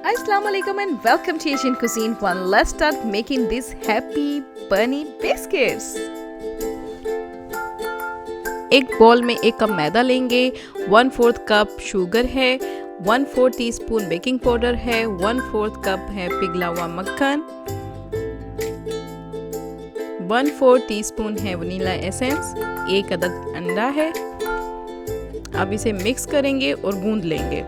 Assalamu alaikum and welcome to Yasmeen Cuisine. Let's start making these happy bunny biscuits. एक ball में 1 cup मैदा लेंगे, 1/4 cup sugar है, 1/4 teaspoon baking powder है, 1/4 cup है पिघला हुआ मक्खन, 1/4 टीस्पून है वनीला एसेंस, 1 अदद अंडा है। अब इसे मिक्स करेंगे और गूंद लेंगे।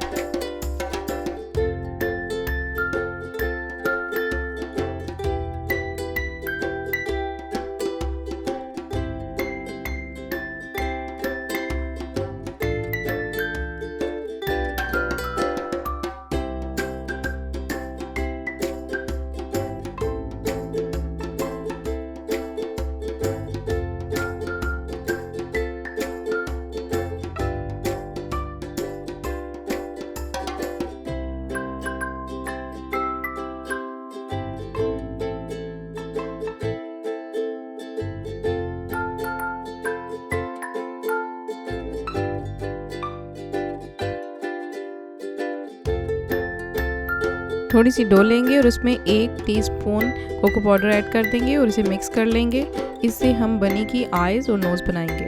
थोड़ी सी डो लेंगे और उसमें 1 टीस्पून कोको पाउडर ऐड कर देंगे और इसे मिक्स कर लेंगे। इससे हम बनी की आईज और नोज बनाएंगे।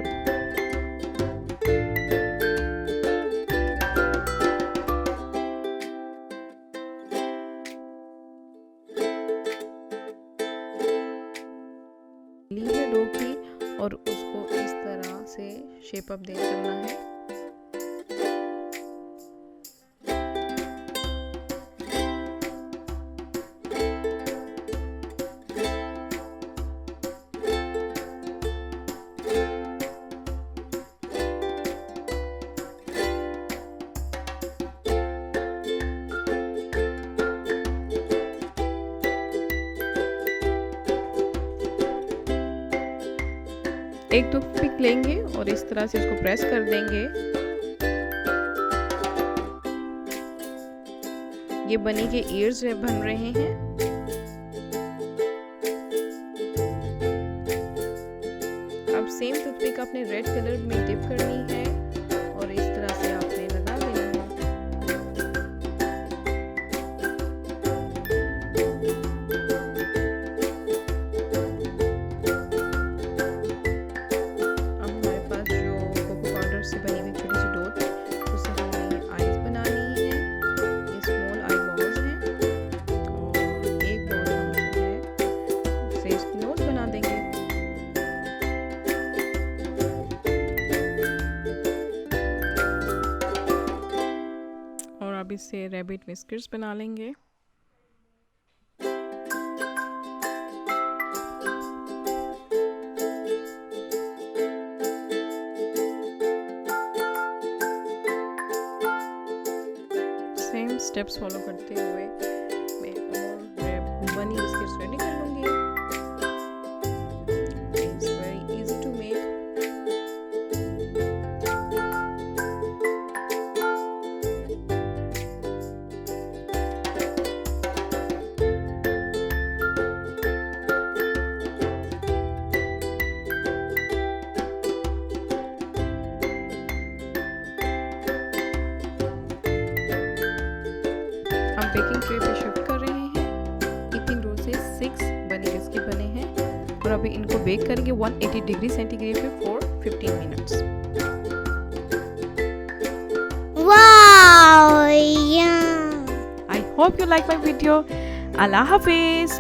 ली है डो की और उसको इस तरह से शेप अप दे करना है। एक टूथपिक लेंगे और इस तरह से इसको प्रेस कर देंगे। ये बनी के ईयर्स बन रहे हैं। अब सेम टूथपिक आपने रेड कलर में डिप करनी है और इस तरह से आपने लगा देना है। अब इससे रैबिट बिस्किट्स बना लेंगे। सेम स्टेप्स फॉलो करते हुए मैं और बनी बिस्किट्स रेडी कर लूंगी। It's very easy to make. Baking tray पे शिफ्ट कर रहे हैं। 18 रो से 6 बनी बिस्किट बने हैं और अभी इनको बेक करेंगे 180 डिग्री सेंटीग्रेड पे for 15 minutes. Wow! I hope you like my video. Allah Hafiz.